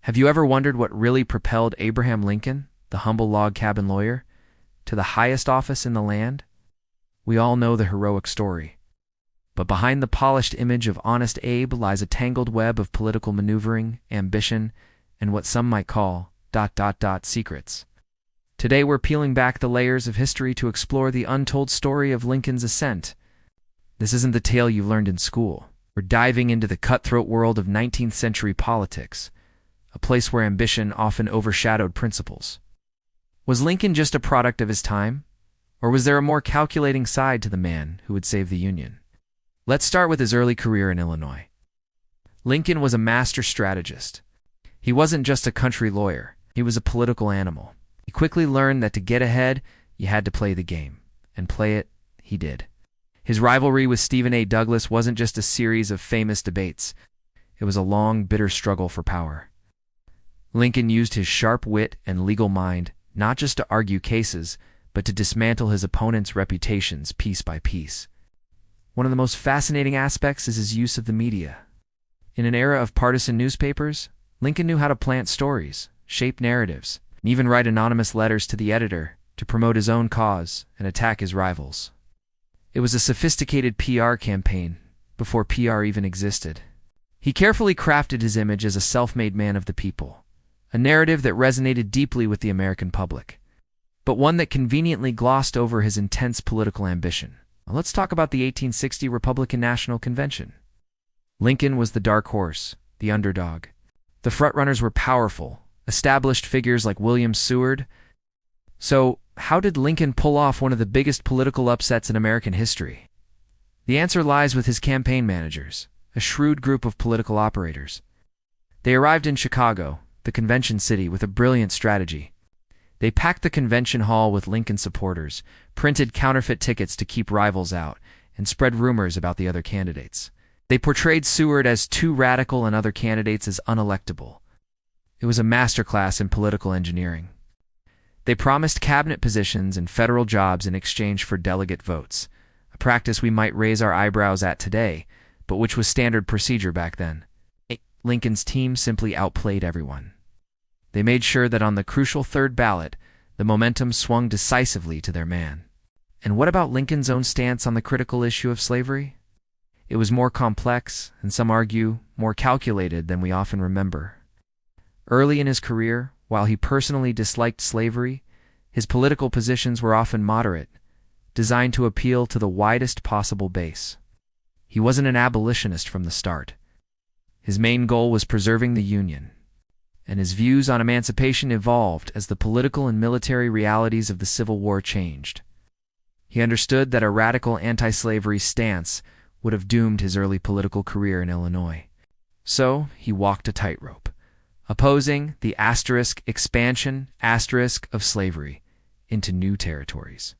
Have you ever wondered what really propelled Abraham Lincoln, the humble log cabin lawyer, to the highest office in the land? We all know the heroic story. But behind the polished image of Honest Abe lies a tangled web of political maneuvering, ambition, and what some might call ... secrets. Today we're peeling back the layers of history to explore the untold story of Lincoln's ascent. This isn't the tale you learned in school. We're diving into the cutthroat world of 19th century politics, a place where ambition often overshadowed principles. Was Lincoln just a product of his time? Or was there a more calculating side to the man who would save the Union? Let's start with his early career in Illinois. Lincoln was a master strategist. He wasn't just a country lawyer, he was a political animal. He quickly learned that to get ahead, you had to play the game. And play it, he did. His rivalry with Stephen A. Douglas wasn't just a series of famous debates. It was a long, bitter struggle for power. Lincoln used his sharp wit and legal mind not just to argue cases, but to dismantle his opponents' reputations piece by piece. One of the most fascinating aspects is his use of the media. In an era of partisan newspapers, Lincoln knew how to plant stories, shape narratives, and even write anonymous letters to the editor to promote his own cause and attack his rivals. It was a sophisticated PR campaign before PR even existed. He carefully crafted his image as a self-made man of the people, a narrative that resonated deeply with the American public, but one that conveniently glossed over his intense political ambition. Let's talk about the 1860 Republican National Convention. Lincoln was the dark horse, the underdog. The frontrunners were powerful, established figures like William Seward. So, how did Lincoln pull off one of the biggest political upsets in American history? The answer lies with his campaign managers, a shrewd group of political operators. They arrived in Chicago, the convention city, with a brilliant strategy. They packed the convention hall with Lincoln supporters, printed counterfeit tickets to keep rivals out, and spread rumors about the other candidates. They portrayed Seward as too radical and other candidates as unelectable. It was a masterclass in political engineering. They promised cabinet positions and federal jobs in exchange for delegate votes, a practice we might raise our eyebrows at today, but which was standard procedure back then. Lincoln's team simply outplayed everyone. They made sure that on the crucial third ballot, the momentum swung decisively to their man. And what about Lincoln's own stance on the critical issue of slavery? It was more complex, and some argue, more calculated than we often remember. Early in his career, while he personally disliked slavery, his political positions were often moderate, designed to appeal to the widest possible base. He wasn't an abolitionist from the start. His main goal was preserving the Union, and his views on emancipation evolved as the political and military realities of the Civil War changed. He understood that a radical anti-slavery stance would have doomed his early political career in Illinois. So he walked a tightrope, opposing the expansion of slavery into new territories.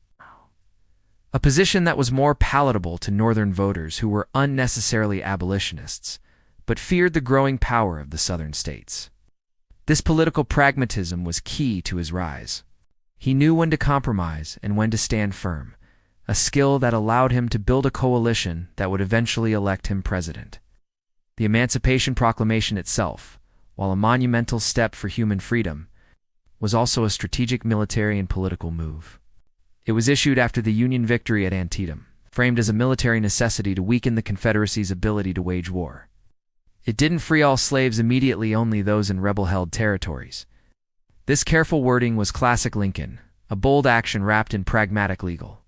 A position that was more palatable to Northern voters who were unnecessarily abolitionists, but feared the growing power of the Southern states. This political pragmatism was key to his rise. He knew when to compromise and when to stand firm, a skill that allowed him to build a coalition that would eventually elect him president. The Emancipation Proclamation itself, while a monumental step for human freedom, was also a strategic military and political move. It was issued after the Union victory at Antietam, framed as a military necessity to weaken the Confederacy's ability to wage war. It didn't free all slaves immediately, only those in rebel-held territories. This careful wording was classic Lincoln, a bold action wrapped in pragmatic legal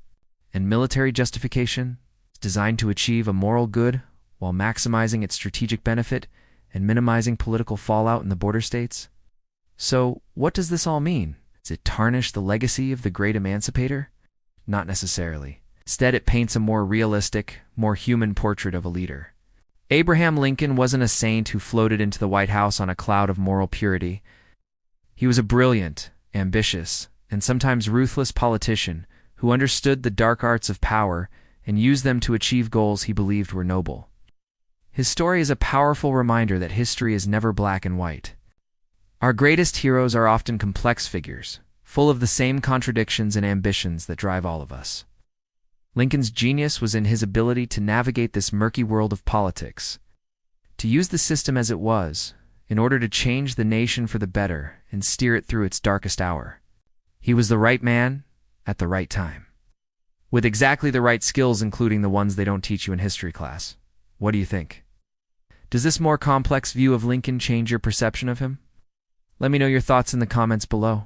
and military justification, designed to achieve a moral good while maximizing its strategic benefit and minimizing political fallout in the border states. So, what does this all mean? Does it tarnish the legacy of the great emancipator? Not necessarily. Instead, it paints a more realistic, more human portrait of a leader. Abraham Lincoln wasn't a saint who floated into the White House on a cloud of moral purity. He was a brilliant, ambitious, and sometimes ruthless politician who understood the dark arts of power and used them to achieve goals he believed were noble. His story is a powerful reminder that history is never black and white. Our greatest heroes are often complex figures, full of the same contradictions and ambitions that drive all of us. Lincoln's genius was in his ability to navigate this murky world of politics, to use the system as it was, in order to change the nation for the better and steer it through its darkest hour. He was the right man at the right time, with exactly the right skills, including the ones they don't teach you in history class. What do you think? Does this more complex view of Lincoln change your perception of him? Let me know your thoughts in the comments below.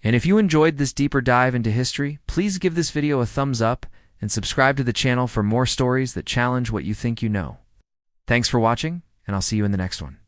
And if you enjoyed this deeper dive into history, please give this video a thumbs up and subscribe to the channel for more stories that challenge what you think you know. Thanks for watching, and I'll see you in the next one.